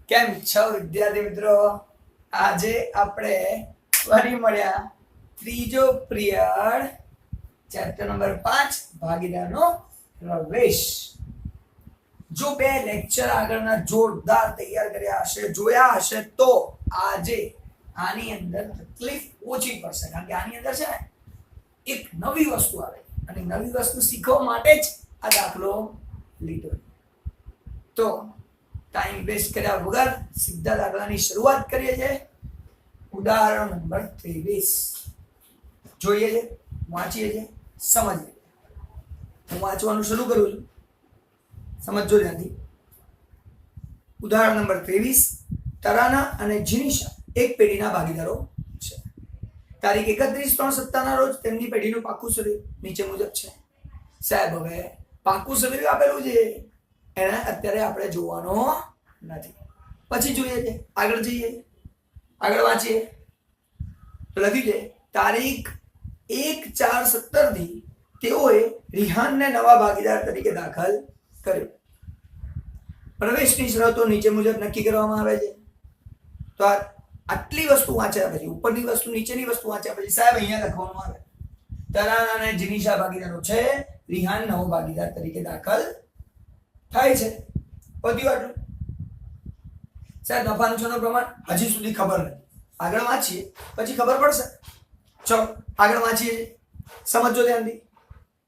કેમ છો વિદ્યાર્થી મિત્રો? આજે આપણે ફરી મળ્યા ત્રીજો પિરિયડ ચેપ્ટર નંબર 5 ભાગીદારનો પ્રવેશ. જો બે લેક્ચર આગળના જોરદાર તૈયાર કર્યા હશે, જોયા હશે તો આજે આની અંદર તકલીફ ઓછી પડશે, કારણ કે આની અંદર છે ને એક નવી વસ્તુ આવે અને નવી વસ્તુ શીખવા માટે જ આ દાખલો લીધો. તો ટાઈમ વેસ્ટ કર્યા વગર સીધા દાખલાની શરૂઆત કરીએ છીએ. ઉદાહરણ નંબર 23 જોઈએ છે, વાંચીએ છીએ, સમજીએ. હું વાંચવાનું શરૂ કરું છું, સમજો ત્યાંથી. ઉદાહરણ નંબર 23. તરાના અને જીનિશા એક પેઢીના ભાગીદારો છે. તારીખ 31/3/17 રોજ તેમની પેઢીનું પાકું શરીર નીચે મુજબ છે. સાહેબ, હવે પાકું શરીર આપેલું છે, એને અત્યારે આપણે જોવાનો નથી, પછી જોઈએ છે. આગળ જઈએ, આગળ વાંચીએ તો લખ્યું છે તારીખ 1/4/17 થી તેઓએ રિહાનને નવા ભાગીદાર તરીકે દાખલ કર્યો. પ્રવેશની શરતો નીચે મુજબ નક્કી કરવામાં આવે છે. તો આટલી વસ્તુ વાંચ્યા પછી, ઉપરની વસ્તુ નીચેની વસ્તુ વાંચ્યા પછી સાહેબ અહીંયા લખવાનું આવે તરાના અને જીનિશા ભાગીદારો છે, રિહાન નવો ભાગીદાર તરીકે દાખલ થાય છે. બધું આટલું. સાહેબ નફા નુકસાનનું પ્રમાણ હજી સુધી ખબર નથી, આગળ વાંચીએ પછી ખબર પડશે. ચલો આગળ વાંચીએ, સમજો ધ્યાનથી.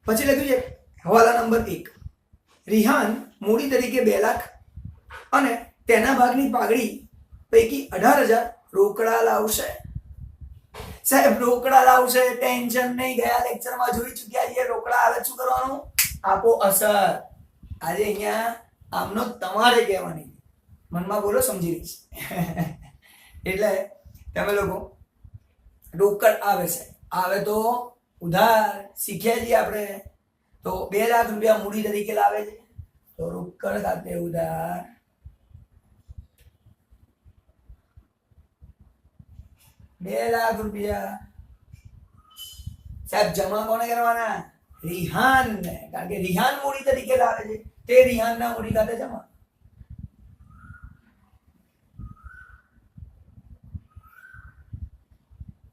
પછી લખ્યું છે હવાલા નંબર 1. રિહાન મૂડી તરીકે 2 લાખ અને તેના ભાગની પાઘડી પૈકી 18,000 રોકડા લાવશે. સાહેબ રોકડા લાવશે, ટેન્શન નહીં, ગયા લેક્ચરમાં જોઈ ચૂક્યા છીએ. રોકડા આવે શું કરવાનું? આપો અસર. આજે અહીંયા આમનો તમારે કહેવાની, મનમાં બોલો, સમજી રહીશ. એટલે તમે લોકો રોકડ આવે છે, આવે તો ઉધાર શીખ્યા છીએ આપણે. તો 2 લાખ રૂપિયા મૂડી તરીકે લાવે છે, તો રોકડ ખાતે ઉધાર 2 લાખ રૂપિયા. સાહેબ જમા કોને કરવાના? રિહાનને, કારણ કે રિહાન મૂડી તરીકે લાવે છે, તે રિહાનના મૂડી ખાતે જમા.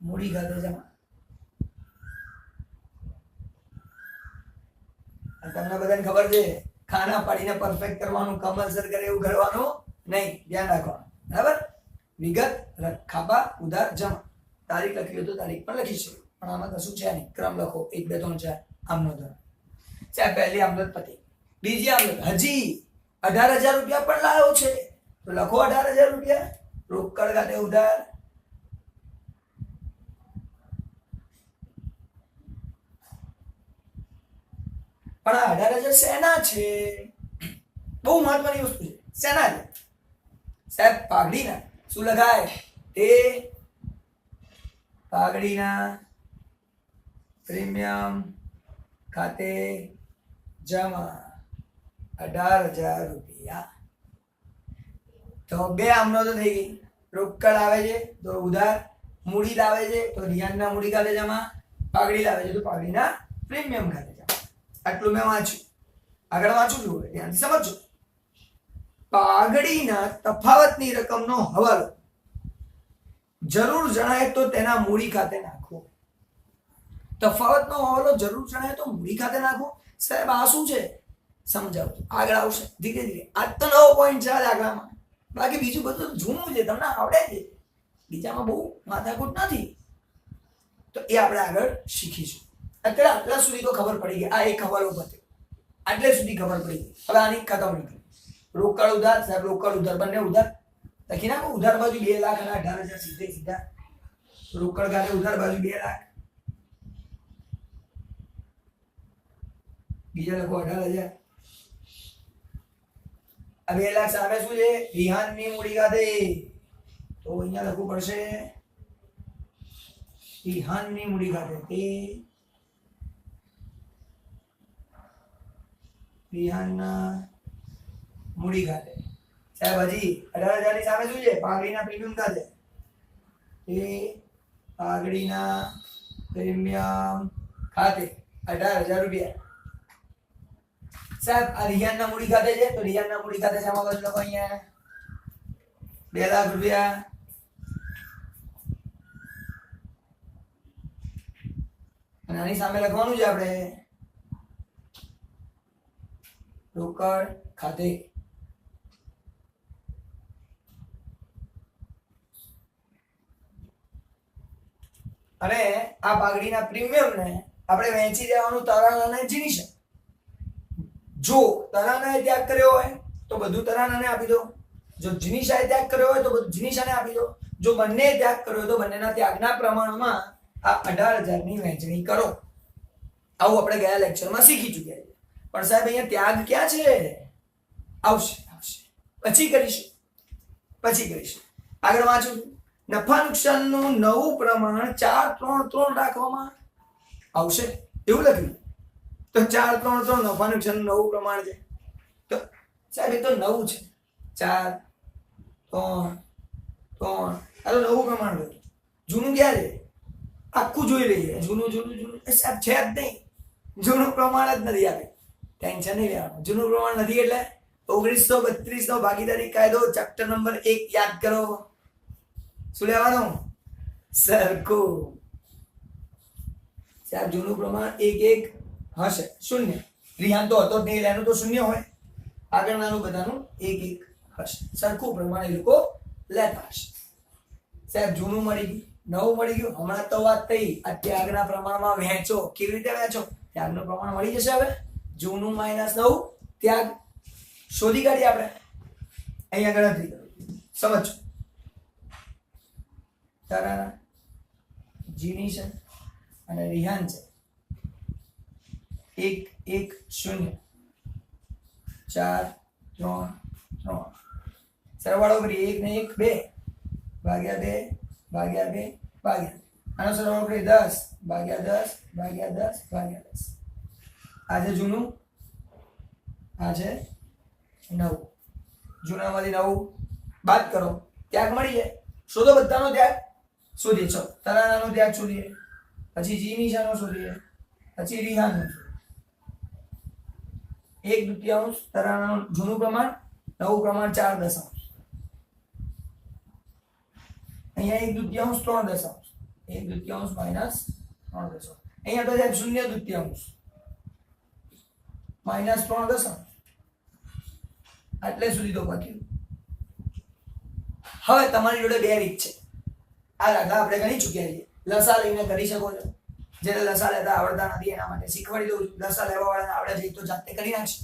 મૂડી ખાતે જમા. તમને બધાને ખબર છે, ખાના પાડીને પરફેક્ટ કરવાનું, કમલસર કરે એવું કરવાનું નહીં, ધ્યાન રાખવાનું. બરાબર? વિગત ખાપા ઉધાર જમા. તારીખ લખી હોય તો તારીખ પણ લખી શકે, પણ આમાં કશું છે નહીં. ક્રમ લખો 1 2 3 4 આમનો ધોરણ. સાહેબ પહેલી આમદત પતી, બીજી આમદત હજી 18,000 રૂપિયા પણ લાવ્યો છે, તો લખો 18,000 રૂપિયા રોકડ ખાતે ઉધાર. પણ આ 18,000 શેના છે? બહુ મહત્વની વસ્તુ છે. શેના છે? સાહેબ પાઘડીના. શું લખાય? તે પાઘડીના પ્રીમિયમ ખાતે જમા 18,000 રૂપિયા. તો 2 આમનો તો થઈ ગઈ. રોકડ આવે છે તો ઉધાર, મૂડી લાવે છે તો રિહાનના મૂડી ખાતે જમા, પાઘડી લાવે છે તો પાઘડીના પ્રીમિયમ ખાતે જમા. આટલું મેં વાંચ્યું. આગળ વાંચું છું, ધ્યાનથી સમજો. પાઘડીના તફાવતની રકમનો હવાલો જરૂર જણાય તો તેના મૂડી ખાતે નાખો. તફાવતનો હવાલો જરૂર જણાય તો મૂડી ખાતે નાખો. સાહેબ આ શું છે સમજાવજો, આગળ આવશે ધીરે ધીરે. આજ તો નવો પોઈન્ટ છે દાખલામાં, બાકી બીજું બધું જૂનું છે, તમને આવડે છે, બીજામાં બહુ માથાકૂટ નથી. તો એ આપણે આગળ શીખીશું. અત્યારે આટલા સુધી તો ખબર પડી ગઈ, આ એક હવાલો પતે આટલે સુધી ખબર પડી ગઈ. હવે આની ખતમ નીકળી. રોકડ ઉધાર, સાહેબ રોકડ ઉધાર બંને ઉધાર લખી નાખો. ઉધાર બાજુ 2 લાખ અને 18,000 સીધે સીધા. રોકડ ખાતે ઉધાર બાજુ 2 લાખ, બીજા લખો 18,000. આ 2 લાખ સામે શું છે? રિહાનની મૂડી ખાતે, તો અહીંયા લખવું પડશે રિહાનની મૂડી ખાતે, તે રિહાનના મૂડી ખાતે. સાહેબ હજી 18,000 ની સામે શું છે? પાઘડીના પ્રીમિયમ ખાતે, એ પાઘડીના પ્રીમિયમ ખાતે 18,000 રૂપિયા. સાહેબ આ રિહાનના મૂડી ખાતે છે, તો રિહાનના મૂડી ખાતે સામા બાજુ લખો અહીંયા 2,00,000 અને આની સામે લખવાનું છે આપણે રોકડ ખાતે. અને આ પાઘડીના પ્રીમિયમ ને આપણે વહેંચી દેવાનું તરાના અને જીનિશા. જો તરાનાએ ત્યાગ કર્યો હોય તો બધું તરાનાને આપી દો, જો જીનિશાએ ત્યાગ કર્યો હોય તો બધું જીનિશાને આપી દો, જો બંને ત્યાગ કર્યો હોય તો બંનેના ત્યાગના પ્રમાણમાં આ 18,000 ની વહેંચણી કરો. આવું આપણે ગયા લેક્ચરમાં શીખી ચૂક્યા છીએ. પણ સાહેબ અહીંયા ત્યાગ ક્યાં છે? આવશે પછી કરીશું. આગળ વાંચું. નફા નુકસાનનું નવું પ્રમાણ 4-3-3 રાખવામાં આવશે એવું લખ્યું. તો 4-3-3 નફા નુકસાનનું નવું પ્રમાણ છે. તો સાહેબ એ તો નવું છે. 4-3-3 આ તો નવું પ્રમાણ છે. જૂનું ક્યાં છે? આખું જોઈ લઈએ. જૂનું સાહેબ છે જ નહીં. જૂનું પ્રમાણ જ નથી. આપે ટેન્શન નહીં લેવાનું. જૂનું પ્રમાણ નથી એટલે 1932 નો ભાગીદારી કાયદો ચેપ્ટર નંબર 1 યાદ કરો. શું લેવાનું? સરખું. સાહેબ જૂનું પ્રમાણ 1-1 હશે. શૂન્ય રિહાન તો હતો જ નહીં, એનું તો શૂન્ય હોય. આગળનાનું બધાનું 1-1 હશે. સરખું પ્રમાણ એ લોકો લેતા હશે. સાહેબ જૂનું મળી ગયું, નવું મળી ગયું. હમણાં તો વાત થઈ આ ત્યાગના પ્રમાણમાં વહેંચો. કેવી રીતે વહેંચો? ત્યાગનું પ્રમાણ મળી જશે. હવે જૂનું -9 ત્યાગ શોધી કાઢીએ આપણે. અહીંયા ગણતરી કરો, સમજો. તરાના, જીનિશન અને રિહાન છે 1-1-0 4-3-3 સરવાળો કરીએ. 1 ને 1 2 ભાગ્યા 2 ભાગ્યા આનો સરવાળો કરીએ 10 ભાગ્યા 10 ભાગ્યા 10 ભાગ્યા 10. આ છે જૂનું, આ છે નવું. જૂનામાંથી નવું બાદ કરો, ત્યાગ મળી જાય. શોધો બધાનો ત્યાગ. શોધીએ. ચલો તરાનાનો ત્યાગ શોધીએ, પછી જીનિશાનો શોધીએ, પછી રિહાનનો. 1/2 તરાનાનું જૂનું પ્રમાણ, નવું પ્રમાણ 4 દશાંશ. અહીંયા 1/2 3 દશાંશ, 1/2 - 3 દશાંશ. અહીંયા તો સાહેબ 0/2 -3 દશાંશ. એટલે સુધી તો પત્યું. હવે તમારી જોડે બે રીત છે. આ દાખલા આપણે ગણી ચૂક્યા છીએ. લસા લઈને કરી શકો છો. જેને લસા લેતા આવડતા નથી એના માટે શીખવાડી દઉં. લસા લેવા વાળાને આવડે છે તો જાતે કરી નાખશે.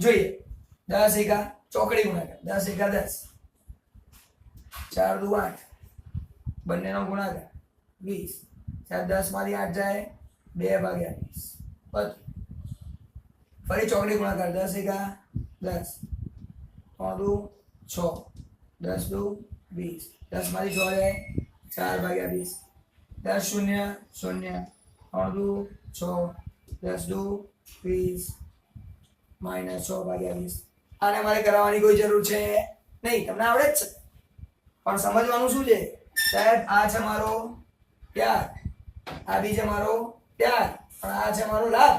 જોઈએ 10 એકા ચોકડી ગુણાકાર, 10 એકા 10, 4 દુ 8, બંનેનો ગુણાકાર 20. સાહેબ 10 માંથી 8 જાય 2/20. ફરી ચોકડી ગુણાકાર, 10 એકા 10, 3 દુ 6, 10 દુ 20. 10 માંથી 6 જાય 4/20. 10 0 0, 3 દુ 6, 10 દુ 20 -6/20. આને મારે કરાવવાની કોઈ જરૂર છે નહીં, તમને આવડે જ છે. પણ સમજવાનું શું છે સાહેબ? આ છે મારો ત્યાગ, આ બી છે મારો ત્યાગ, પણ આ છે મારો લાભ.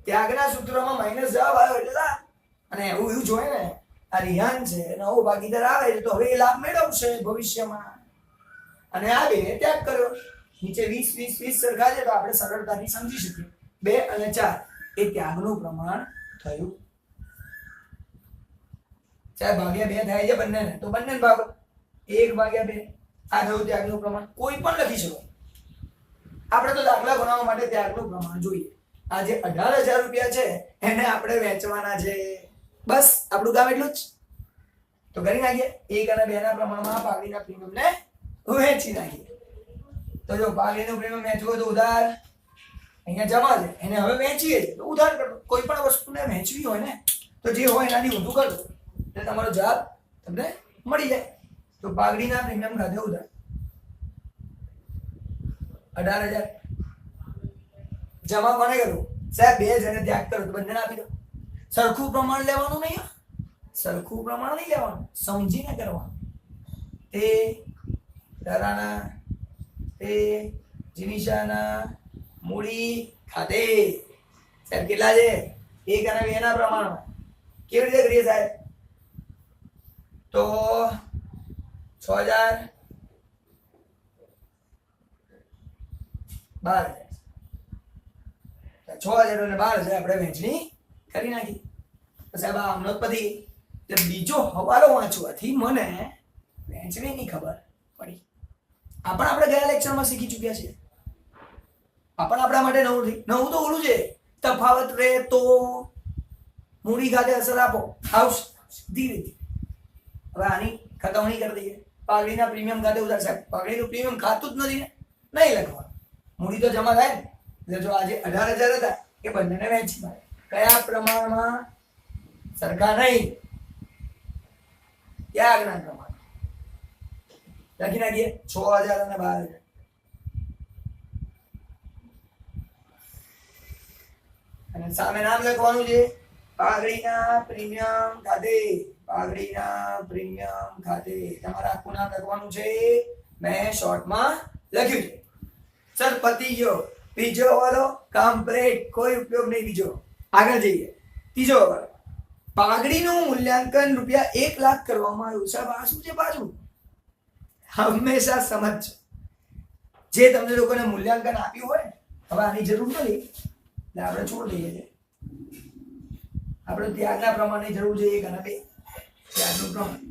ત્યાગના સૂત્રમાં માઇનસ જવાબ આવ્યો એટલે લાભ. અને એવું જોઈએ ને, આ રિહાન છે, નવો ભાગીદાર આવે છે તો હવે એ લાભ મેળવશે ભવિષ્યમાં. અને આ બે ત્યાગ કર્યો. નીચે 20 સરખા છે તો આપણે સરળતાથી સમજી શકીએ. 2 અને 4 એ ત્યાગનું પ્રમાણ થયું. ચાહે ભાગ્યા 2 થાય છે બંનેને તો બંનેને ભાગો. 1/2 આ થયું ત્યાગનું પ્રમાણ. કોઈ પણ લખી શકો. આપણે તો દાખલા બનાવવા માટે ત્યાગનું પ્રમાણ જોઈએ. આ જે 18,000 રૂપિયા છે એને આપણે વેચવાના છે. બસ આપણું કામ એટલું જ. તો કરી નાખીએ. 1 અને 2 ના પ્રમાણમાં પાઘડીના પ્રીમિયમને વહેંચી નાખીએ. તો જો પાઘડીનું પ્રીમિયમ વેચવું તો ઉધાર, અહીંયા જમા છે એને હવે વેચીએ તો ઉધાર કરો. કોઈ પણ વસ્તુને વેચવી હોય ને તો જે હોય એનાથી વધુ કરો એટલે તમારો જવાબ તમને મળી જાય. તો પાઘડીના પ્રીમિયમ ખાતે ઉધાર 18,000. જમા કોને કરવું? સાહેબ 2 જણે ત્યાગ કરો તો બંનેને આપી દો. સરખું પ્રમાણ લેવાનું નહીં. સરખું પ્રમાણ નહીં લેવાનું, સમજીને કરવાનું. તે તરાના, તે જીનિશાના મૂડી ખાતે. સાહેબ કેટલા છે? 1 અને 2 ના પ્રમાણમાં. કેવી રીતે કરીએ સાહેબ? તો 6000 12,000 6,000 અને 12,000 આપણે વહેંચણી કરી નાખી. સાહેબ આ હમણાં પતી. બીજો હવાલો વાંચવાથી મને વહેંચણીની ખબર પડી. આ પણ આપણે ગયા લેક્ચરમાં શીખી ચૂક્યા છીએ. આ પણ આપણા માટે નવું થઈ. નવું તો ઓલું છે, તફાવત રે તો મૂડી ખાતે અસર આપો. આવશે ધીરે ધીરે. હવે આની ખતવણી કરી દઈએ. પાઘડીના પ્રીમિયમ ખાતે ઉધાર. સાહેબ પાઘડીનું પ્રીમિયમ ખાતું જ નથી ને, નહીં લખવાનું. મૂડી તો જમા થાય ને. એટલે જો આજે 18,000 હતા એ બંનેને વહેંચી મારે. કયા પ્રમાણમાં? સરખા નહીં, ત્યાગના પ્રમાણ. લખી નાખીએ 6,000 અને 12,000. અને સામે નામ લખવાનું છે પાઘડીના પ્રીમિયમ ખાતે. પાઘડીના પ્રીમિયમ ખાતે તમારા આખું નામ લખવાનું છે. મેં શોર્ટમાં લખ્યું છે. સર પતી ગયો. બીજો હવાલો કમ્પ્લીટ. કોઈ ઉપયોગ નહીં બીજો. આગળ જઈએ. ત્રીજો હવાલો. પાઘડીનું મૂલ્યાંકન ₹1 લાખ કરવામાં આવ્યું. સાહેબ આ શું છે પાછું? હંમેશા સમજજો. જે તમને લોકોને મૂલ્યાંકન આપ્યું હોય હવે આની જરૂર નથી એટલે આપણે છોડી દઈએ છીએ. આપણે ત્યાગના પ્રમાણની જરૂર છે. 1 અને 2 ત્યાગનું પ્રમાણ.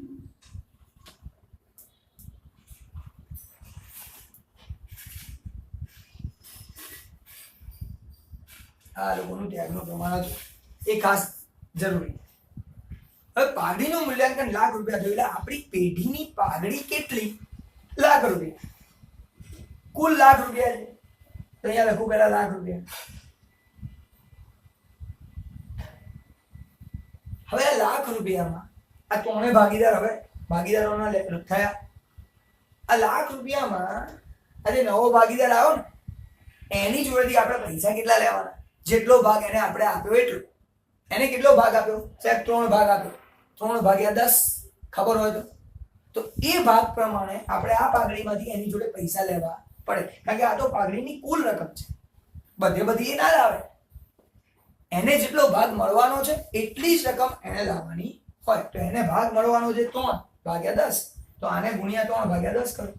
આ લોકોનું ત્યાગનું પ્રમાણ હતું એ ખાસ જરૂરી. હવે પાઘડીનું મૂલ્યાંકન ₹1 લાખ થયું એટલે આપણી પેઢીની પાઘડી કેટલી? ₹1 લાખ. કુલ ₹1 લાખ છે. તો અહીંયા લખું પહેલા ₹1 લાખ. હવે આ ₹1 લાખમાં આ ત્રણે ભાગીદાર હવે ભાગીદારોના થયા. આ ₹1 લાખમાં આજે નવો ભાગીદાર આવ્યો ને એની જોડેથી આપણે પૈસા કેટલા લેવાના? જેટલો ભાગ એને આપણે આપ્યો એટલો. એને કેટલો ભાગ આપ્યો? સાહેબ 3 ભાગ આપ્યો. 3 ભાગ્યા 10 ખબર હોય તો એ ભાગ પ્રમાણે આપણે આ પાઘડીમાંથી એની જોડે પૈસા લેવા પડે. કારણ કે આ તો પાઘડીની કુલ રકમ છે. બધી એ ના લાવે. એને જેટલો ભાગ મળવાનો છે એટલી જ રકમ એને લાવવાની હોય. તો એને ભાગ મળવાનો છે 3 ભાગ્યા 10. તો આને ગુણ્યા 3 ભાગ્યા 10 કરો.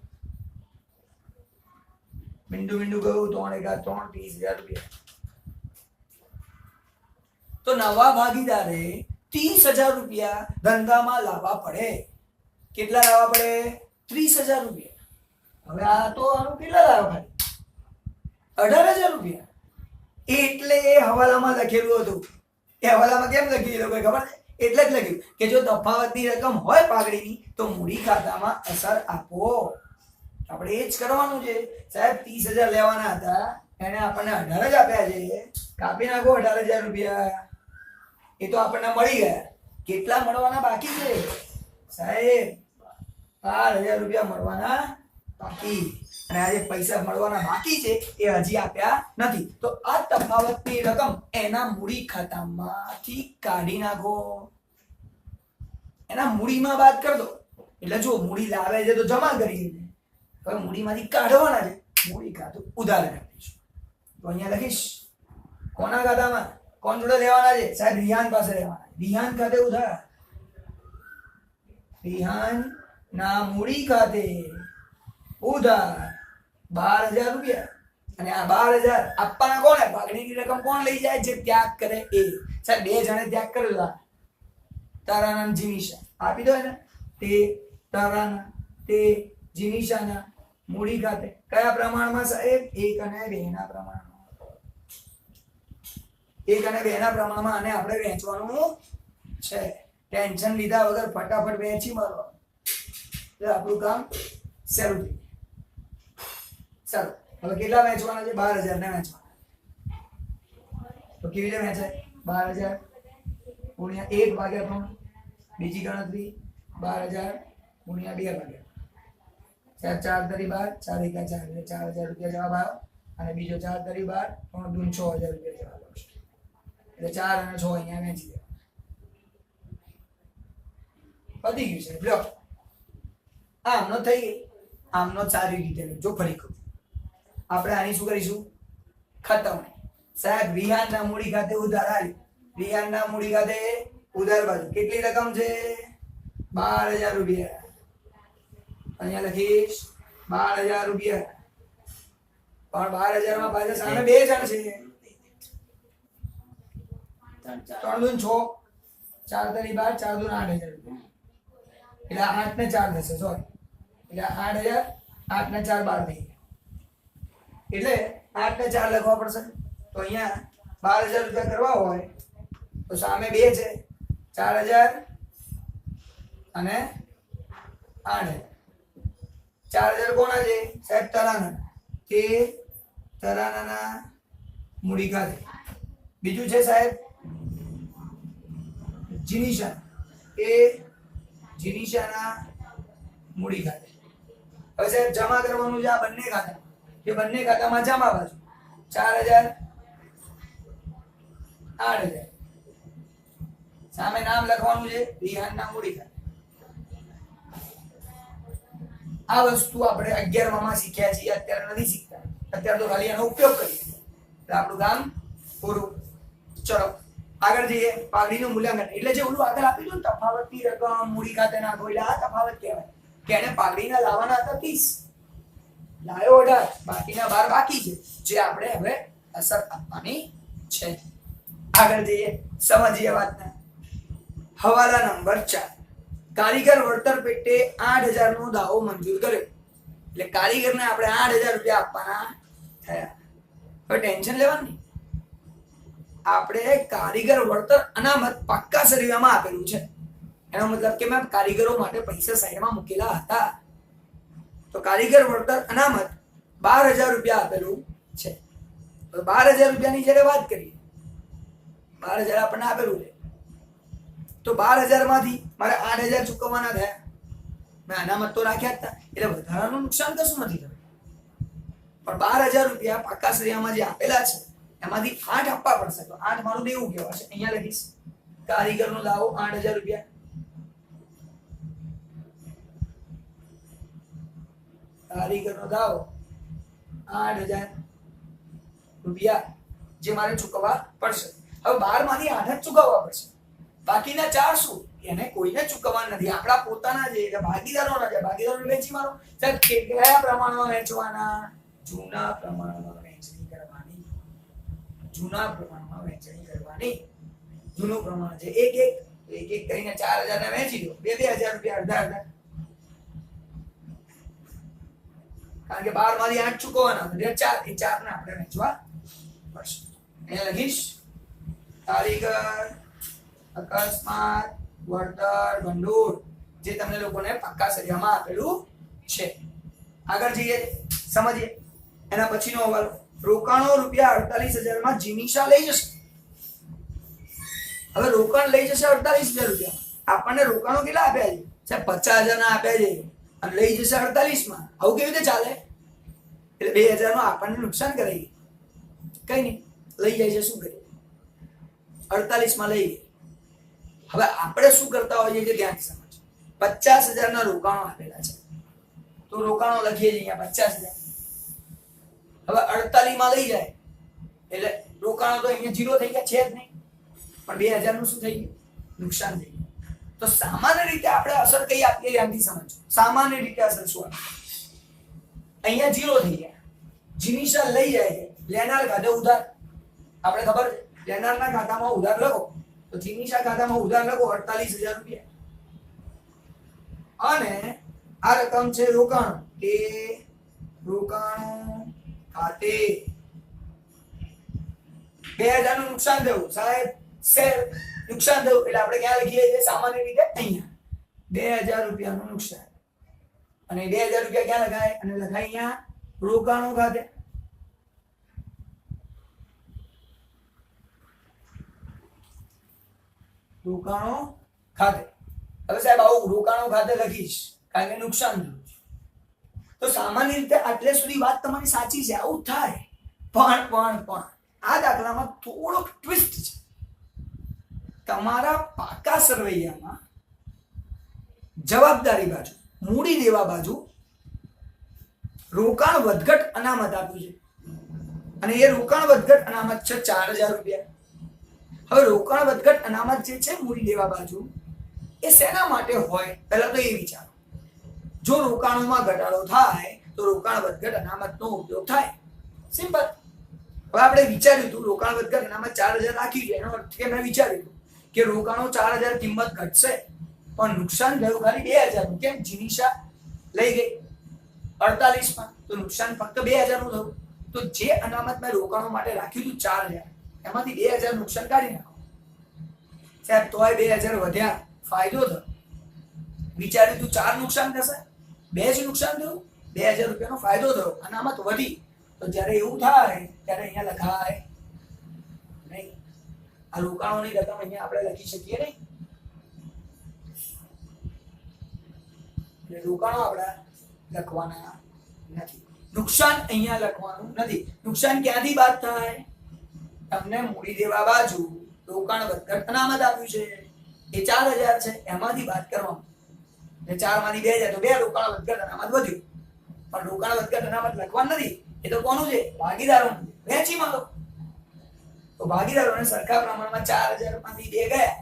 મીંડું ગયું. 3 × 3 ₹30,000. તો નવા ભાગીદારે ₹30,000 ધંધામાં લાવવા પડે. કેટલા લાવવા પડે? ₹30,000. હવે આ તો આનું કેટલા લાવવા? ₹18,000. એટલે એ હવાલામાં લખેલું હતું. એ હવાલામાં કેમ લખ્યું એ લોકોએ ખબર છે? એટલે જ લખ્યું કે જો તફાવતની રકમ હોય પાઘડીની તો મૂડી ખાતામાં અસર આપો. આપણે એ જ કરવાનું છે. સાહેબ 30,000 લેવાના હતા, એને આપણને 18 જ આપ્યા છે. કાપી નાખો ₹18,000. એ તો આપણને મળી ગયા. કેટલા મળવાના બાકી છે? સાહેબ ₹12,000 મળવાના બાકી. અને આજે પૈસા મળવાના બાકી છે એ હજી આપ્યા નથી. તો આ તફાવતની રકમ એના મૂડી ખાતામાંથી કાઢી નાખો. એના મૂડીમાં બાદ કરી દો. એટલે જો મૂડી લાવે છે તો જમા કરી દે. હવે મૂડીમાંથી કાઢવાના છે. મૂડી ખાતું ઉધાર કરી દઈશું. તો અહીંયા લખીશ કોના ખાતામાં? કોણ જોડે લેવાના છે? સાહેબ રિહાન પાસે લેવાના. રિહાન ખાતે ઉધાર. રિહાન ના મૂડી ખાતે ઉધાર ₹12,000. અને આ 12,000 આપવાના કોને? પાઘડીની રકમ કોણ લઈ જાય? જે ત્યાગ કરે એ. સાહેબ 2 જણે ત્યાગ કરેલા, તારાના જીનિશા. આપી દો એને. તે તારાના તે જીનિશાના મૂડી ખાતે કયા પ્રમાણમાં? સાહેબ 1 અને 2 ના પ્રમાણમાં. 1 અને 2 ના પ્રમાણમાં આને આપણે વહેંચવાનું છે. ટેન્શન લીધા વગર ફટાફટ વહેંચી મારવાનું. એટલે આપણું કામ શરૂ થઈ. ચાલો હવે કેટલા વહેંચવાના છે? 12,000 ને વહેંચવાના. તો કેવી રીતે વહેંચાય? 12,000 ગુણ્યા 1/3. બીજી ગણતરી 12,000 ગુણ્યા 2/3. 4 × 12 4 × 4 એટલે ₹4,000 જવાબ આવ્યો. અને બીજો 4 × 12 3 × 2 6,000 જવાબ આવશે. એટલે 4 અને 6 અહીંયા વહેંચી દેવાના. પતી ગયું છે. લો આમનો થઈ ગઈ. આમનો સારી રીતે જો ફરી કહું આપણે આની શું કરીશું? ખતવણી. સાહેબ રિહાનના મૂડી ખાતે ઉધાર આવી. રિહાનના મૂડી ખાતે ઉધાર બાજુ કેટલી રકમ છે? 12,000 રૂપિયા. અહીંયા લખીશ 12,000 રૂપિયા. પણ 12,000 માં પાછા સામે બે જણ છે. 3 દૂન 6, 4 તરી 12, 4 દૂન 8,000 રૂપિયા. એટલે 8 ને 4 થશે, સોરી. એટલે 8,000, 8 ને 4 12 થઈ ગયા. એટલે 8 ને 4 લખવા પડશે. તો અહીંયા 12,000 રૂપિયા કરવા હોય તો સામે બે છે, 4,000 અને 8,000. 4,000 કોના છે સાહેબ? તરાના. તે તરાનાના મૂડી ખાતે. બીજું છે સાહેબ જીનિશા. એ જીનિશાના મૂડી ખાતે. હવે સાહેબ જમા કરવાનું છે આ બંને ખાતા. એ બંને ખાતામાં જમા બાજુ 4,000, 8,000. સામે નામ લખવાનું છે રિહાનના મૂડી ખાતે. આ વસ્તુ આપણે 11 માં શીખ્યા છીએ, અત્યારે નથી શીખતા. અત્યારે તો ખાલી એનો ઉપયોગ કરીએ એટલે આપણું કામ પૂરું. ચલો આગળ જઈએ. પાઘડીનું મૂલ્યાંકન એટલે જે ઓલું આગળ આપી દઉં તફાવતની રકમ મૂડી ખાતે નાખો એટલે આ તફાવત કહેવાય. કે એને પાઘડીના લાવવાના હતા 30, લાવ્યો 18, બાકીના 12 બાકી છે જે આપણે હવે અસર આપવાની છે. આગળ જઈએ, સમજીએ વાતને. હવાલા નંબર 4. કારીગર વળતર પેટે 8,000 નો દાવો મંજૂર કર્યો. એટલે કારીગરને આપણે 8,000 રૂપિયા આપવાના થયા. હવે ટેન્શન લેવાનું નહીં. આપણે કારીગર વળતર અનામત પાક્કા સરિયામાં આપેલું છે. એનો મતલબ કે મેં કારીગરો માટે પૈસા સાઈડમાં મૂકેલા હતા. તો કારીગર વળતર અનામત 12,000 રૂપિયા આપેલું છે. તો 12,000 રૂપિયાની જ્યારે વાત કરીએ, 12,000 આપણને આપેલું છે. તો 12,000 માંથી મારે 8,000 ચૂકવવાના થયા. મેં અનામત તો રાખ્યા હતા એટલે વધારાનું નુકસાન કશું નથી થયું. પણ 12,000 રૂપિયા પાકા સરિયામાં જે આપેલા છે એમાંથી 8 આપવા પડશે. તો 8 મારું દેવું કહેવાશે. અહીંયા લખીશ કારીગરનો દાવો 8,000 રૂપિયા. કારીગરનો દાવો 8,000 રૂપિયા જે મારે ચૂકવવા પડશે. હવે 12 માંથી 8 જ ચૂકવવા પડશે. બાકીના 4 શું? એને કોઈને ચૂકવવાના નથી. આપણા પોતાના જે ભાગીદારોના છે. ભાગીદારોને વેચી મારો. સાહેબ કયા પ્રમાણમાં વેચવાના? જૂના પ્રમાણમાં વહેંચણી કરવાની. જૂના પ્રમાણમાં વહેંચણી કરવાની. જૂનું પ્રમાણ છે એક કરીને 4,000 ને વહેંચી દો. 2,000 રૂપિયા અડધા. કારણ કે 12 માંથી 8 ચૂકવવાના એટલે 4 ને આપણે વહેંચવા પડશે. અહીંયા લખીશ કારીગર અકસ્માત વળતર ભંડોળ જે તમને લોકોને પાક્કા સરિયામાં આપેલું છે. આગળ જઈએ, સમજીએ. એના પછીનો હવાલો. રોકાણો રૂપિયા 48,000 માં જીનિશા લઈ જશે. હવે રોકાણ લઈ જશે 48,000 રૂપિયા. આપણને રોકાણો કેટલા આપ્યા છે સાહેબ? 50,000 ના આપ્યા છે અને લઈ જશે 48 માં. આવું કેવી રીતે ચાલે? એટલે 2,000 નું આપણને નુકસાન કરાવી. કઈ નહીં, લઈ જાય છે. શું કરીએ? 48 માં લઈ ગઈ. હવે આપણે શું કરતા હોઈએ છીએ ધ્યાનથી સમજો. 50,000 ના રોકાણો આપેલા છે તો રોકાણો લખીએ છીએ અહીંયા 50,000. હવે 48 માં લઈ જાય એટલે રોકાણો તો અહીંયા 0 થઈ ગયા છે જ નહીં, પણ 2,000 નું શું થઈ ગયું? નુકસાન થઈ ગયું. તો સામાન્ય રીતે આપણે અસર કઈ આપીએ ધ્યાનથી સમજો. સામાન્ય રીતે અસર શું આપે? અહીંયા 0 થઈ ગયા. જીનિશા લઈ જાય છે, લેનાર ખાતે ઉધાર. આપણે ખબર છે લેનારના ખાતામાં ઉધાર લખો તો જીનિશા ખાતામાં ઉધાર લખો 48,000 રૂપિયા. અને આ રકમ છે રોકાણ કે રોકાણો ખાતે 2,000 નું નુકસાન થયું સાહેબ. શેર નુકસાન થયું એટલે આપણે ક્યાં લખીએ છીએ? સામાન્ય રીતે અહીંયા 2,000 રૂપિયાનું નુકસાન. અને 2,000 રૂપિયા ક્યાં લખાય? અને લખાય અહીંયા રોકાણો ખાતે. રોકાણો ખાતે. હવે સાહેબ આવું રોકાણો ખાતે લખીશ કારણ કે નુકસાન થયું છે. તો સામાન્ય રીતે આટલે સુધી વાત તમારી સાચી છે, આવું થાય. પણ આ દાખલામાં થોડોક ટ્વિસ્ટ છે. તમારા પાકા સરવૈયામાં જવાબદારી બાજુ, મૂડી દેવા બાજુ રોકાણ વધઘટ અનામત આપ્યું છે અને એ રોકાણ વધઘટ અનામત છે 4,000 રૂપિયા. હવે રોકાણ વધઘટ અનામત જે છે મૂડી દેવા બાજુ એ શેના માટે હોય પહેલા તો એ વિચારો. જો રોકાણોમાં ઘટાડો થાય તો રોકાણ વધઘટ અનામતનો ઉપયોગ થાય. સિમ્પલ. હવે આપણે વિચાર્યું હતું રોકાણ વધઘટ અનામત 4000 રાખ્યું છે, એનો અર્થ કે મેં વિચાર્યું હતું કે રોકાણો 4000 કિંમત ઘટશે પણ નુકસાન થયું ખાલી 2000 નું. કેમ? જીનિશા લઈ ગઈ 48 માં, તો નુકસાન ફક્ત 2000 નું થયું. તો જે અનામત મેં રોકાણો માટે રાખ્યું હતું 4000, એમાંથી 2000 નુકસાન કાઢી નાખો સાહેબ, તોય 2000 વધ્યા, ફાયદો થયો. વિચાર્યું તું 4 નુકસાન થશે, 2 જ નુકસાન થયું, 2000 રૂપિયાનો ફાયદો થયો, અનામત વધી. તો જ્યારે એવું થાય ત્યારે અહીંયા લખાય નહીં. આ રોકાણોની રકમ અહીંયા આપણે લખી શકીએ નહીં. રોકાણો આપણે લખવાના નથી, નુકસાન અહીંયા લખવાનું નથી. નુકસાન ક્યાંથી બાદ થાય? તમને મૂડી દેવા બાજુ રોકાણ વધઘટ અનામત આપ્યું છે એ 4000 છે, એમાંથી બાદ કરવાનું. ને 4 માંથી 2000 તો 2 રોકાણ વધઘટ અનામત વધ્યું. પણ રોકાણ વધઘટ અનામત લખવાનું નથી. એ તો કોનું છે? ભાગીદારોનું. વહેંચી માંગો. તો ભાગીદારોને સરખા પ્રમાણમાં 4000 માંથી 2 ગયા.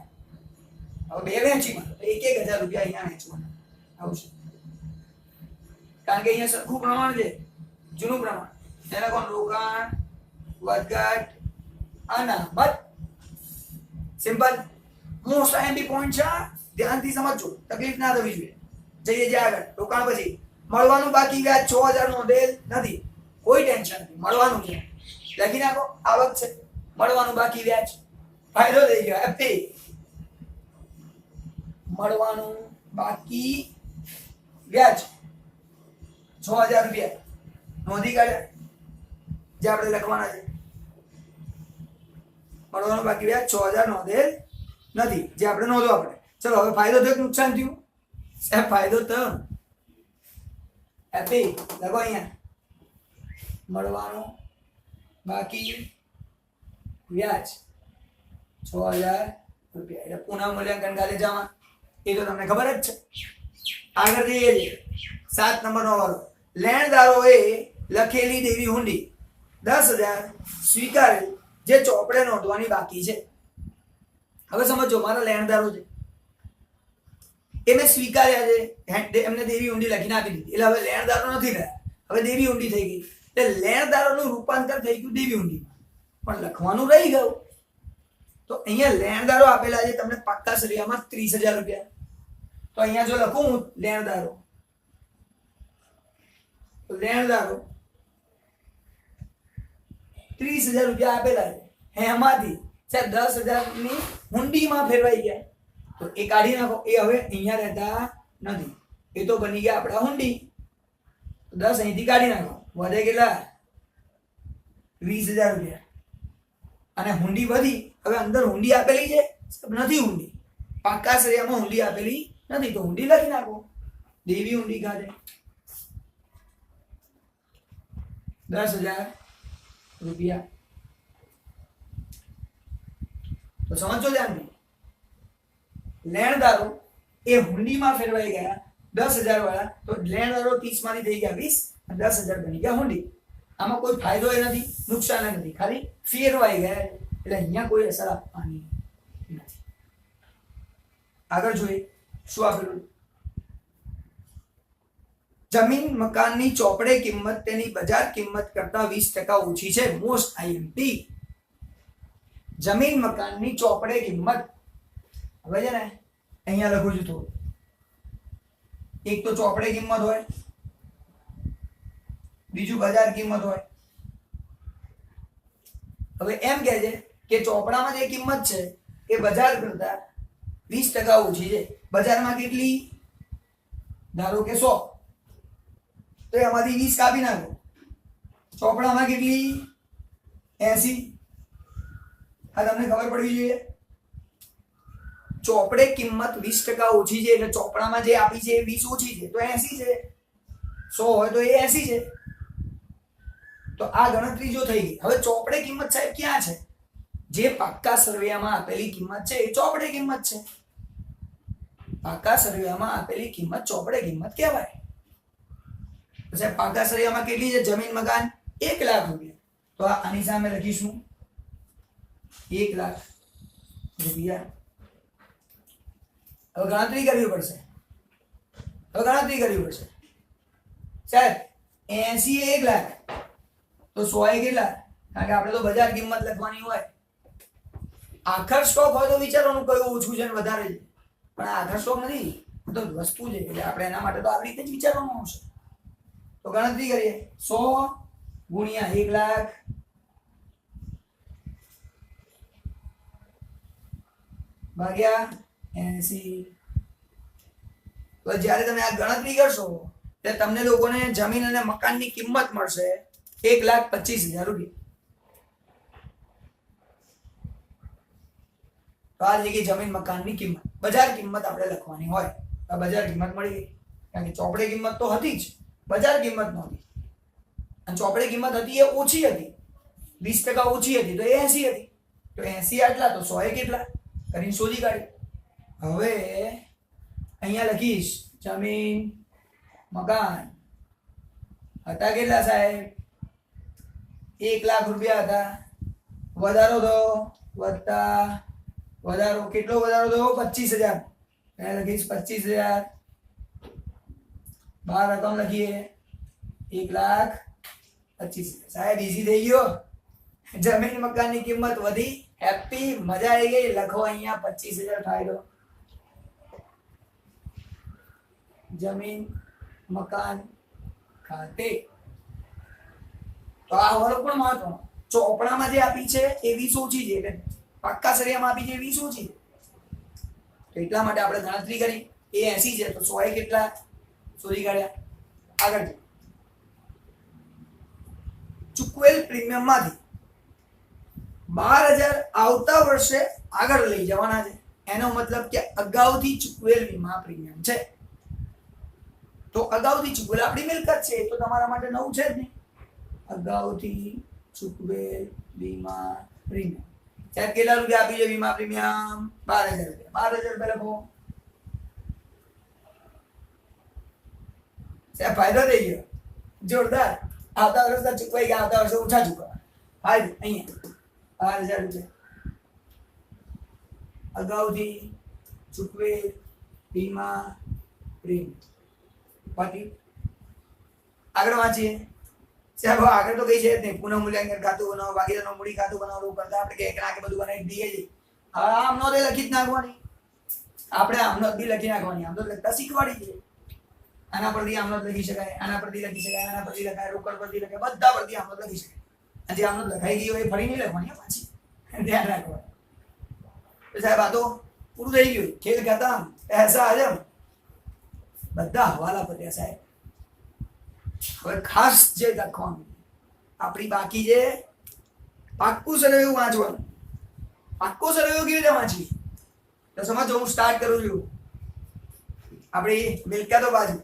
હવે 2 વહેંચી માંગો તો 1000 રૂપિયા અહીંયા વહેંચવાના આવશે. કારણ કે અહીંયા સરખું પ્રમાણ છે, જૂનું પ્રમાણ. એને કોણ? રોકાણ વધઘટ અનામત. સિમ્પલ. મોસ્ટ આઈએમપી પોઈન્ટ છે, ધ્યાનથી સમજજો, તકલીફ ના થવી જોઈએ. જઈએ જે આગળ. રોકાણ પછી મળવાનું બાકી વ્યાજ 6000 નોંધેલ નથી, કોઈ ટેન્શન નથી, મળવાનું છે. લખી નાખો, આવક છે, મળવાનું બાકી વ્યાજ, ફાયદો થઈ ગયો. એફપી મળવાનું બાકી વ્યાજ 6000 રૂપિયા નોંધી કાઢ્યા, જે આપણે લખવાના છે. મળવાનું બાકી વ્યાજ 6000 નોંધેલ નથી, જે આપણે નોંધો આપણે. ચલો હવે ફાયદો થયો કે નુકસાન થયું? સાહેબ ફાયદો થયો. એફી લખો અહીંયા, મળવાનું બાકી વ્યાજ 6000 રૂપિયા. એટલે પુનઃ મૂલ્યાંકન કાલે જવા, એ તો તમને ખબર જ છે. આગળ જઈએ છીએ 7 નંબરનો વાળો. લેણદારોએ લખેલી દેવી હુંડી 10000 સ્વીકારેલ, જે ચોપડે નોંધવાની બાકી છે. હવે સમજો, મારા લેણદારો છે એ મેં સ્વીકાર્યા છે, એમને દેવી હુંડી લખીને આપી દીધી. એટલે હવે લેણદારો નથી રહ્યા, હવે દેવી હુંડી થઈ ગઈ. એટલે લેણદારોનું રૂપાંતર થઈ ગયું દેવી હુંડીમાં, પણ લખવાનું રહી ગયું. તો અહીંયા લેણદારો આપેલા છે તમને પાક્કા સરિયામાં 30000 રૂપિયા. તો અહીંયા જો લખું હું લેણદારો 30000 રૂપિયા આપેલા છે, એમાંથી સાહેબ 10000 ની હુંડીમાં ફેરવાઈ ગયા. તો એ કાઢી નાખો, એ હવે અહીંયા રહેતા નથી, એ તો બની ગયા આપણા હુંડી. 10 અહીંથી કાઢી નાખો, વધે કેટલા? 20000 રૂપિયા. અને હુંડી વધી. હવે અંદર હુંડી આપેલી છે નથી, હુંડી પાક્કા સરિયામાં હુંડી આપેલી નથી, તો હુંડી લખી નાખો. દેવી હુંડી કાઢે 10000 રૂપિયા. તો સમજો ધ્યાનથી, લેણદારો એ હુંડીમાં ફેરવાઈ ગયા 10000 વાળા. તો લેણદારો 30 માંથી થઈ ગયા 20 અને 10000 બની ગયા હુંડી. આમાં કોઈ ફાયદો એ નથી, નુકસાન એ નથી, ખાલી ફેરવાઈ ગયા. એટલે અહીંયા કોઈ અસર આપવાની નથી. આગળ જોઈએ શું આપેલું. જમીન મકાનની ચોપડે કિંમત તેની બજાર કિંમત કરતા 20% ઓછી છે. Most IMP. જમીન મકાનની ચોપડે કિંમત, હવે છે ને અહીંયા લખું છું થોડું. એક તો ચોપડે કિંમત હોય, બીજું બજાર કિંમત હોય. હવે એમ કહે છે કે ચોપડામાં જે કિંમત છે એ બજાર કરતા 20% ઓછી છે. બજારમાં કેટલી? ધારો કે 100, તો એમાંથી 20 કાપી નાખો. ચોપડામાં કેટલી? 80. આ તમને ખબર પડવી જોઈએ. ચોપડે કિંમત 20% ઓછી છે, એટલે ચોપડામાં જે આપી છે એ 20 ઓછી છે, તો 80 છે. 100 હોય તો એ 80 છે. તો આ ગણતરી જો થઈ ગઈ. હવે ચોપડે કિંમત સાહેબ ક્યાં છે? જે પાક્કા સર્વેમાં આપેલી કિંમત છે એ ચોપડે કિંમત છે. પાક્કા સર્વેમાં આપેલી કિંમત ચોપડે કિંમત કહેવાય. તો સાહેબ પાક્કા સર્વેમાં કેટલી છે? જમીન મકાન 1 લાખ રૂપિયા. તો આની સામે લખીશું 1 લાખ રૂપિયા. હવે ગણતરી કરવી પડશે. સાહેબ 80 એ 1 લાખ તો 100 એ કેટલા? કારણ કે આપણે તો બજાર કિંમત લખવાની હોય. આખર સ્ટોક હોય તો વિચારવાનું કયું ઓછું છે ને વધારે છે, પણ આ આખર સ્ટોક નથી, તો વસ્તુ છે એટલે આપણે એના માટે તો આવી રીતે જ વિચારવાનું આવશે. તો ગણતરી કરીએ. 100 ગુણ્યા 1 લાખ ભાગ્યા 80. તો જ્યારે તમે આ ગણતરી કરશો ત્યારે તમને લોકોને જમીન અને મકાનની કિંમત મળશે 1,25,000 રૂપિયા. તો આ જગ્યાએ જમીન મકાનની કિંમત, બજાર કિંમત આપણે લખવાની હોય. તો બજાર કિંમત મળી ગઈ, કારણ કે ચોપડે કિંમત તો હતી જ, બજાર કિંમત નહોતી. અને ચોપડે કિંમત હતી એ ઓછી હતી, 20% ઓછી હતી, તો એ 80 હતી. તો 80 આટલા, તો 100 એ કેટલા કરીને શોધી કાઢી. હવે અહીંયા લખીશ જમીન મકાન હતા કેટલા સાહેબ? 1 લાખ રૂપિયા હતા. વધારો થયો, વધતા વધારો, કેટલો વધારો થયો? 25,000. અહીંયા લખીશ 25,000. બહાર રકમ લખીએ 1,25,000. સાહેબ ઈઝી થઈ ગયો. જમીન મકાનની કિંમત વધી, હેપી, મજા આવી ગઈ. લખો અહીંયા 25,000 ફાયદો. જમીન મકાન ખાતે. તો આ હવાલો પણ મહત્વનો. ચોપડામાં જે આપી છે એ 20 ઓછી છે, એટલે પાક્કા સરિયામાં આપી છે એ 20 ઓછી છે. તો એટલા માટે આપણે ગણતરી કરી. એ 80 છે તો 100 એ કેટલા શોધી કાઢ્યા. આગળ ચૂકવેલ પ્રીમિયમ માંથી 12,000 આવતા વર્ષે આગળ લઈ જવાના છે. એનો મતલબ કે અગાઉથી ચૂકવેલ વીમા પ્રીમિયમ છે. તો અગાઉથી ચૂકવેલ આપણી મિલકત છે, તો તમારા માટે નવું છે જ નહીં. અગાઉથી ચૂકવેલ વીમા પ્રીમિયમ. સાહેબ કેટલા રૂપિયા આપી છે વીમા પ્રીમિયમ? 12,000 રૂપિયા. 12,000 રૂપિયા લખો. સાહેબ ફાયદો થઈ ગયો, જોરદાર. આવતા વર્ષે ચૂકવાઈ ગયા, આવતા વર્ષે ઓછા ચૂકવા. ફાયદો અહીંયા 12,000 રૂપિયા. અગાઉથી ચૂકવેલ વીમા પ્રીમિયમ. આગળ વાંચીએ. સાહેબ આગળ તો કઈ છે જ નહીં. પુનઃ મૂલ્યાંકન ખાતું બનાવો, ભાગીદારનું મૂડી ખાતું બનાવવું કરતા આપણે કે ના કે બધું બનાવી દઈએ છીએ. હવે આમ નોંધ લખી જ નાખવાની. આપણે આમ નોંધ બી લખી નાખવાની. આમ તો લખતા શીખવાડી છે. આના પરથી આમ નોંધ લખી શકાય, આના પરથી લખી શકાય, આના પરથી લખાય, રોકડ પરથી લખાય, બધા પરથી આમ નોંધ લખી શકાય. અને જે આમ નોંધ લખાઈ ગઈ હોય એ ફરી નહીં લખવાની પાછી, ધ્યાન રાખવાનું. તો સાહેબ આ તો પૂરું થઈ ગયું. ખેલ ખતમ, પૈસા હજમ, બધા હવાલા પત્યા સાહેબ. હવે ખાસ જે લખવાનું આપણી બાકી છે પાક્કું સરવૈયું વાંચવાનું. પાક્કું સરવૈયું કેવી રીતે વાંચી? તો સમજો, હું સ્ટાર્ટ કરું છું. આપણી મિલકતો બાજુ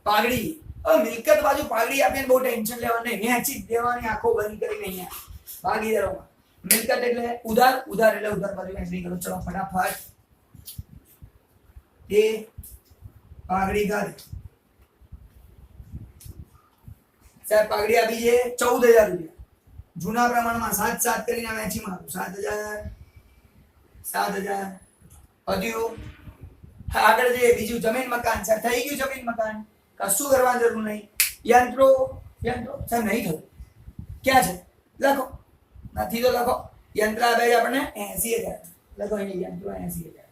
પાઘડી. હવે મિલકત બાજુ પાઘડી આપીને બહુ ટેન્શન લેવાનું નહીં, વહેંચી દેવાની આંખો બંધ કરીને. અહીંયા ભાગીદારોમાં મિલકત એટલે ઉધાર, ઉધાર એટલે ઉધાર બાજુ વહેંચણી કરો. ચલો ફટાફટ એ પાઘડી કાઢ. સાહેબ પાઘડી આપી છે 14,000 રૂપિયા. જૂના પ્રમાણમાં 7 કરીને વહેંચી મારું. 7,000 7,000 વધ્યું. આગળ જે બીજું જમીન મકાન. સાહેબ થઈ ગયું જમીન મકાન, કશું કરવાની જરૂર નહીં. યંત્રો સાહેબ નહીં થયું. ક્યાં છે? લખો. નથી તો લખો. યંત્ર આપે છે આપણને 80,000. લખો અહીંયા યંત્રો 80,000.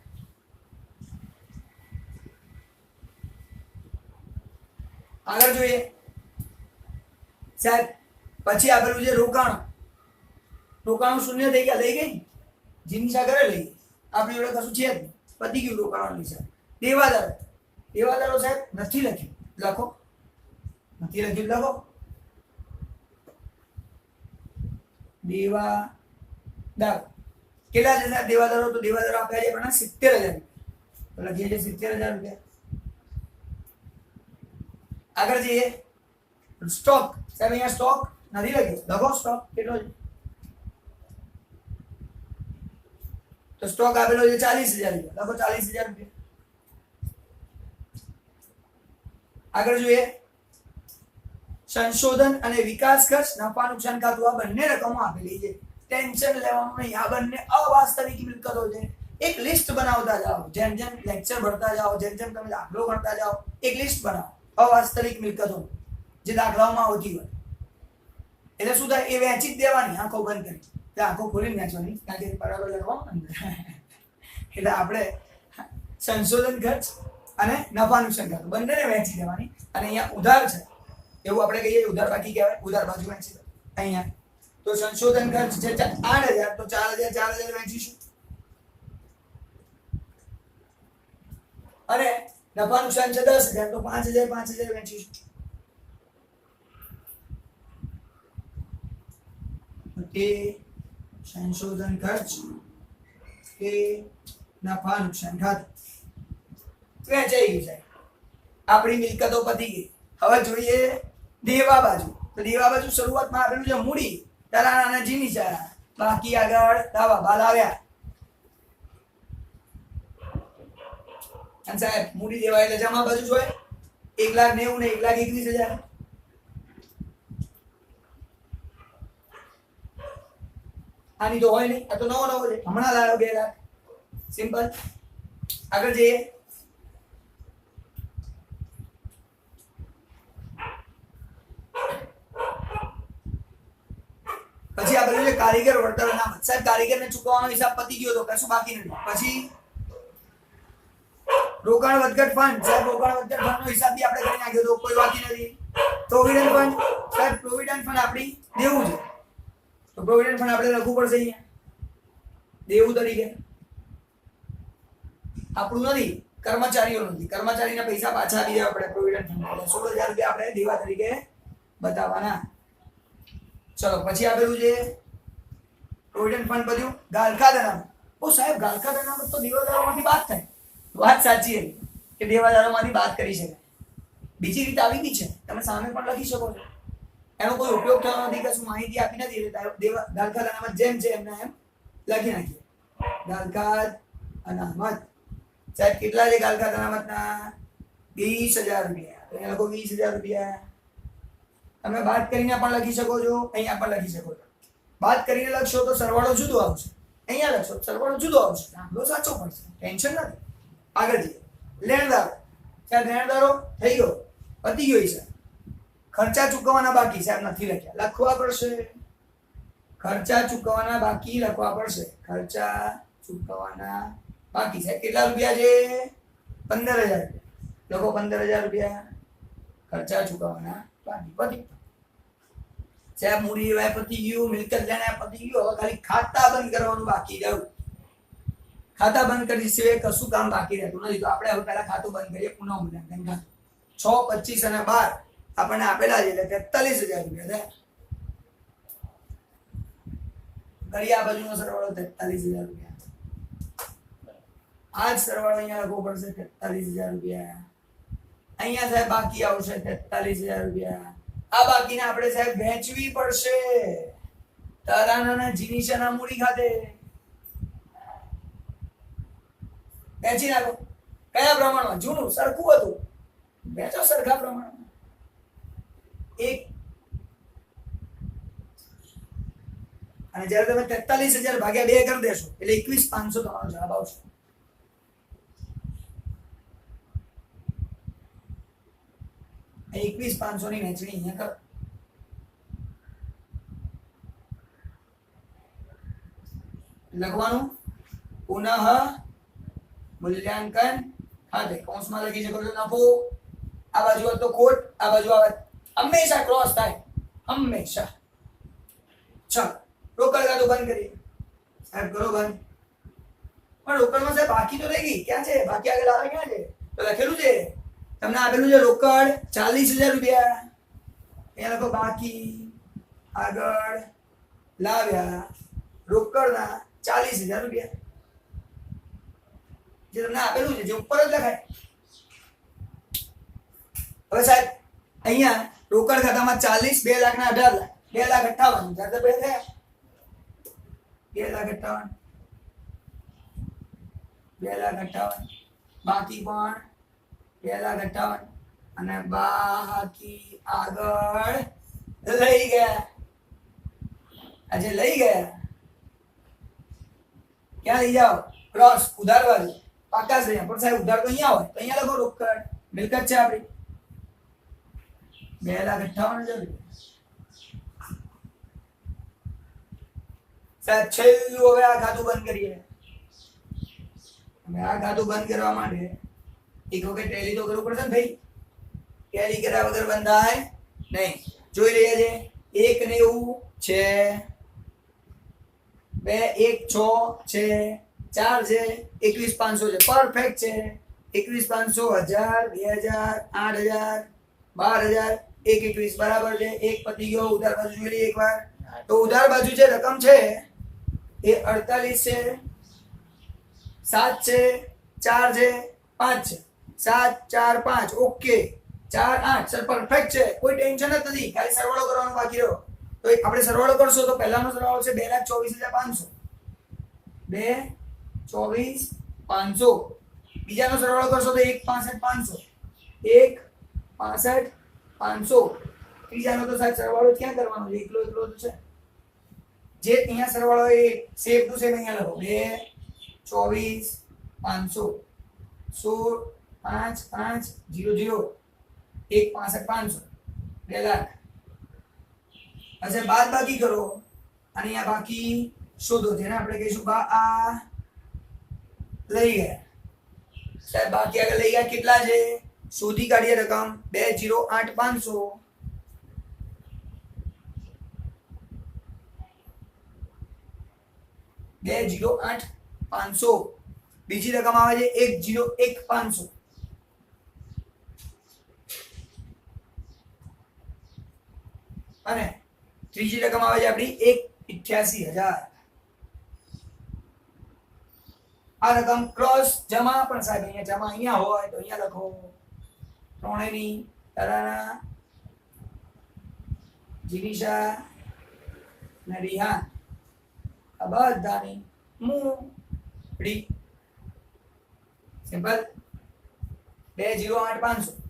આગળ જોઈએ સાહેબ. પછી આપેલું છે રોકાણો. રોકાણો શૂન્ય થઈ ગયા, લઈ ગઈ જીનિસા ઘરે લઈ ગઈ. આપણી જોડે કશું છે જ નહીં, પતી ગયું રોકાણો ની. સાહેબ દેવાદારો. દેવાદારો સાહેબ નથી લખ્યું, લખો. નથી લખ્યું, લખો. દેવાદારો કેટલા છે સાહેબ? દેવાદારો તો દેવાદારો આપ્યા છે પણ 70,000 રૂપિયા. તો લખીએ છીએ 70,000 રૂપિયા. આગળ જઈએ. સ્ટોક. સાહેબ અહીંયા સ્ટોક નથી લખ્યો, લખો. સ્ટોક કેટલો છે? તો સ્ટોક આપેલો છે 40,000 રૂપિયા. લખો 40,000 રૂપિયા. આગળ જોઈએ. સંશોધન અને વિકાસ ખર્ચ, નફા નુકસાન ખાતું, આ બંને રકમો આપેલી છે. ટેન્શન લેવાનું નહીં. આ બંને અવાસ્તવિક મિલકતો છે, એક લિસ્ટ બનાવતા જાઓ, જેમ જેમ લેક્ચર ભરતા જાઓ, જેમ જેમ તમે દાખલો ગણતા જાઓ, એક લિસ્ટ બનાવો અવાસ્તવિક મિલકતો જે દાખલાઓમાં આવતી હોય. એટલે શું થાય, એ વેચી જ દેવાની આંખો બંધ કરી, આંખો ખોલીને વેચવાની, કારણ કે બરાબર લખવાનું. એટલે આપણે સંશોધન ખર્ચ અને નફા નુકસાન ખાતું બંનેને વહેંચી દેવાની. અને અહીંયા ઉધાર છે એવું આપણે કહીએ, ઉધાર બાકી કહેવાય, ઉધાર બાજુ વહેંચી દો. અહીંયા તો સંશોધન ખર્ચ છે 8,000, તો 4,000 4,000 વહેંચીશું. અને નફા નુકસાન છે 10,000, તો 5,000 5,000 વહેંચીશું. એ સંશોધન ખર્ચ એ નફા નુકસાન ખાતું વેચાઈ ગયું છે. આપણી મિલકતો પતી ગઈ. હવે જોઈએ દેવા બાજુ. તો દેવા બાજુ શરૂઆતમાં આપેલું છે મૂડી, તરાના અને જીનિસા, બાકી આગળ દાવા બાદ આવ્યા. અને સાહેબ મૂડી દેવા એટલે જમા બાજુ જોઈએ 1,90,000 ને 1,21,000. આની તો હોય નહીં, આ તો નવો છે, હમણાં લાવ્યો 2 લાખ. સિમ્પલ. આગળ જઈએ. પછી આ બધું છે કારીગર વળતર અનામત. સાહેબ કારીગરને ચૂકવવાનો હિસાબ પતી ગયો તો કશું બાકી નથી. પછી રોકાણ વધઘટ ફંડ. સાહેબ રોકાણ વધઘટ ફંડનો હિસાબ બી આપણે કરી નાખ્યો તો કોઈ બાકી નથી. Provident fund. સાહેબ પ્રોવિડન્ટ ફંડ આપણી દેવું છે, તો પ્રોવિડન્ટ ફંડ આપણે લખવું પડશે અહીંયા દેવું તરીકે. આપણું નથી, કર્મચારીઓનું નથી. કર્મચારીના પૈસા પાછા આપી દેવા પડે પ્રોવિડન્ટ ફંડ. 16,000 રૂપિયા આપણે દેવા તરીકે બતાવવાના. ચલો પછી આપેલું છે પ્રોવિડન્ટ ફંડ બધું. ગાલખાત અનામત. ઓ સાહેબ ગાલખાત અનામત તો દેવાદારોમાંથી બાદ થાય. વાત સાચી હતી કે દેવાદારોમાંથી બાદ કરી શકાય. બીજી રીત આવી બી છે, તમે સામે પણ લખી શકો છો. એનો કોઈ ઉપયોગ થયો નથી, કશું માહિતી આપી નથી, એટલે ગાલખાત અનામત જેમ છે એમને એમ લખી નાખીએ. ગાલખાત અનામત. સાહેબ કેટલા છે ગાલખાત અનામતના? 20,000 રૂપિયા. તો અહીંયા લખો 20,000 રૂપિયા. તમે બાદ કરીને પણ લખી શકો છો, અહીંયા પણ લખી શકો છો. બાદ કરીને લખશો તો સરવાળો જુદો આવશે, અહીંયા લખશો સરવાળો જુદો આવશે, દાખલો સાચો પડશે, ટેન્શન નથી. આગળ જઈએ. લેણદારો. સાહેબ લેણદારો થઈ ગયો, પતી ગયો છે. ખર્ચા ચૂકવવાના બાકી. સાહેબ નથી લખ્યા, લખવા પડશે. ખર્ચા ચૂકવવાના બાકી લખવા પડશે. ખર્ચા ચૂકવવાના બાકી. સાહેબ કેટલા રૂપિયા છે? 15,000 રૂપિયા. લખો 15,000 રૂપિયા ખર્ચા ચૂકવવાના બાકી. પતી. સાહેબ મૂડી લેવાય પતી ગયું, મિલકત લેવાય પતી ગયું. હવે ખાલી ખાતા બંધ કરવાનું બાકી રહ્યું. ખાતા બંધ કરી સિવાય કશું કામ બાકી રહેતું નથી. તો આપણે હવે પહેલા ખાતું બંધ કરીએ. પુનઃ મૂલ્યાંકન ખાતું 6, 25 અને 12 આપણને આપેલા છે, એટલે 43,000 રૂપિયા થાય. કરી આ બાજુનો સરવાળો 43,000 રૂપિયા. આ જ સરવાળો અહીંયા લખવો પડશે 43,000 રૂપિયા. અહીંયા સાહેબ બાકી આવશે 43,000 રૂપિયા. આ બાકીને આપણે સાહેબ વહેંચવી પડશે તરાના જીનિસાના મૂડી ખાતે. વહેંચી નાખો. કયા પ્રમાણમાં? જૂનું સરખું હતું, વહેંચો સરખા પ્રમાણમાં. એક અને જ્યારે તમે 43,000 ભાગ્યા 2 કરી દેશો એટલે 21,500 તમારો જવાબ આવશે. આ 21,500 ની વહેંચણી અહીંયા કરો. લખવાનું પુનઃ મૂલ્યાંકન ખાતે. કૌંસમાં લખી શકો છો નફો. આ બાજુ તો ખોટ, આ બાજુ આવે. હંમેશા ક્રોસ થાય, હંમેશા. ચાલો રોકડ ખાતું બંધ કરીએ. સાહેબ કરો બંધ. પણ રોકડમાં સાહેબ બાકી તો રહી ગઈ. ક્યાં છે બાકી? આગળ આવે ક્યાં છે? તો લખેલું છે તમને, આપેલું છે રોકડ 40,000 રૂપિયા. અહીંયા લખો બાકી, આગળ લાવ્યા રોકડના 40,000 રૂપિયા. જે તમને આપેલું છે જે ઉપર જ લખાય. હવે સાહેબ અહીંયા રોકડ ખાતામાં 40, 2 લાખના 18 લાખ, 2,58,000 થયા. 2,58,000, 2,58,000 બાકી પણ 2,58,000 અને બાકી આગળ લઈ ગયા. આજે લઈ ગયા ક્યાં લઈ જાઓ? ક્રોસ ઉધાર બાજુ પાકા છે પણ સાહેબ ઉધાર તો અહીંયા હોય તો અહીંયા લખો રોકડ મિલકત છે આપણી 2,58,000 સાહેબ છેલ્લું હવે આ ખાતું બંધ કરીએ હવે આ ખાતું બંધ કરવા માટે એક વખત ટેલી તો કરવું પડશે ને ભાઈ ટેલી કર્યા વગર બંધાય નહીં જોઈ લઈએ છે 190 છે 2 1 6 છે 4 છે 21,500 છે પરફેક્ટ છે 21,500 1000 2000 8,000 12,000 1 21 બરાબર છે એક પતી ગયો ઉધાર બાજુ જોઈ લઈએ એકવાર તો ઉધાર બાજુ જે રકમ છે એ 48 છે 7 છે 4 છે 5 છે 7 4 5 ઓકે 4 8 સર પરફેક્ટ છે કોઈ ટેન્શન જ નથી ખાલી સરવાળો કરવાનો બાકી રહ્યો તો આપણે સરવાળો કરશો તો પહેલાનો સરવાળો છે 2,24,500 2,24,500 બીજાનો સરવાળો કરશો તો 1,65,500 1,65,500 ત્રીજાનો તો સાહેબ સરવાળો ક્યાં કરવાનો છે એકલો તો છે જે અહીંયા સરવાળો એ સેમ ટુ સેમ અહીંયા લખો 2,24,500 16 5 5 0 0 1,65,500 2 લાખ अच्छा बात बाकी करो અને આ બાકી શોધો જેને આપણે કહીશું આ લઈ ગયા સાહેબ બાકી આગળ લઈ ગયા કેટલા છે શોધી કાઢીએ રકમ 2,08,500 2,08,500 બીજી રકમ આવે છે 1,01,500 અને ત્રીજી રકમ આવે છે આપણી 1,88,000 આ રકમ ક્રોસ જમા પણ સાહેબ અહીંયા જમા અહીંયા હોય તો અહીંયા લખો ત્રણેયની તરાના જીનિશા ને રિહાન આ બધાની મૂડી સિમ્પલ 2,08,500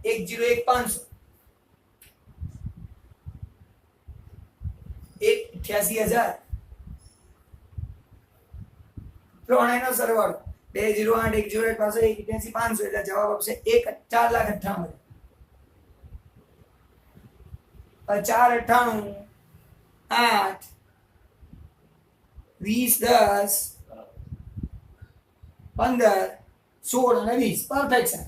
1,01,500 1,88,000 ત્રણેયનો સરવાળો 2,08,1,08,500 1,88,500 એટલે જવાબ આવશે 4,98,000 4,98 8 20 10 15 16 અને 20 પરફેક્ટ છે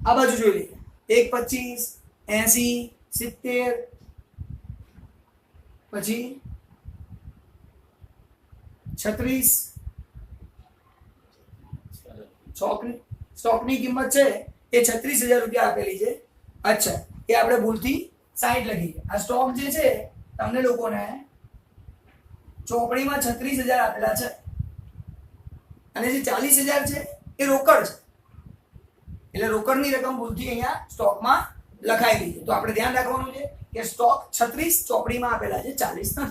આ બાજુ જોઈ લઈએ 1,25 80 70 પછી 36 સ્ટોકની કિંમત છે એ 36,000 રૂપિયા આપેલી છે અચ્છા એ આપણે ભૂલથી 60 લખી આ સ્ટોક જે છે તમને લોકોને ચોપડીમાં 36,000 આપેલા છે અને જે 40,000 છે એ રોકડ છે એટલે રોકડની રકમ ભૂલથી અહીંયા સ્ટોકમાં લખાયેલી છે તો આપણે ધ્યાન રાખવાનું છે કે સ્ટોક 36 ચોપડીમાં આપેલા છે 40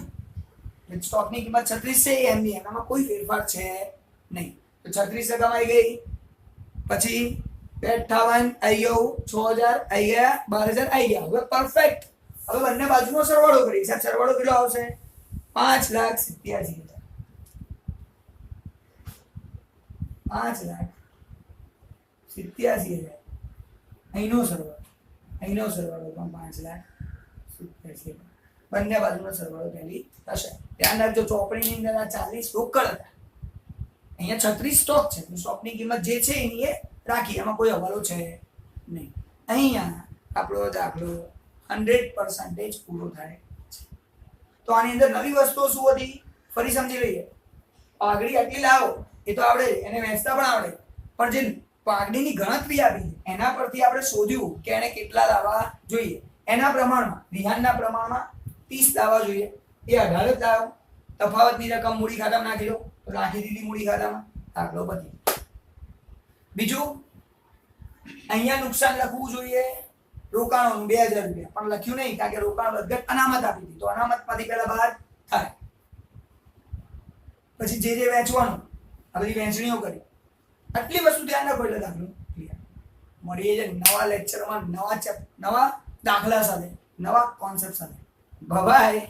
નથી સ્ટોકની કિંમત 36 છે એમની એનામાં કોઈ ફેરફાર છે નહીં તો 36 રકમ આવી ગઈ પછી 58 આવી ગયું 6,000 આવી ગયા 12,000 આવી ગયા હવે પરફેક્ટ હવે બંને બાજુનો સરવાળો કરીએ સાહેબ સરવાળો કેટલો આવશે 5,87,000 5,87,000 અહીંનો સરવાળો પણ 5,87,000 બંને બાજુનો સરવાળો પહેલી થશે ધ્યાન રાખજો ચોપડીની અંદર આ 40 રોકડ હતા અહીંયા 36 સ્ટોક છે તો સ્ટોકની કિંમત જે છે એની એ રાખી એમાં કોઈ હવાલો છે નહીં અહીંયા આપણો દાખલો 100% પૂરો થાય છે તો આની અંદર નવી વસ્તુઓ શું હતી ફરી સમજી લઈએ પાઘડી આટલી લાવો એ તો આવડે એને વેચતા પણ આવડે પણ જે પાઘડીની ગણતરી આવી એના પરથી આપણે શોધ્યું કે એને કેટલા લાવવા જોઈએ એના પ્રમાણમાં વિહાનના પ્રમાણમાં 30 લાવવા જોઈએ એ 18 જ લાવ્યો તફાવતની રકમ મૂડી ખાતામાં નાખી દો તો નાખી દીધી મૂડી ખાતામાં દાખલો પતી બીજું અહીંયા નુકસાન લખવું જોઈએ રોકાણોનું 2,000 રૂપિયા પણ લખ્યું નહીં કારણ કે રોકાણ વધઘટ અનામત આપી દીધી તો અનામતમાંથી પહેલા બહાર થાય પછી જે વેચવાનું આ બધી વહેંચણીઓ કરી આટલી વસ્તુ ધ્યાન રાખો એટલે દાખલો ક્લિયર મળીએ છે નવા લેક્ચરમાં નવા દાખલા સાથે નવા કોન્સેપ્ટ સાથે બાય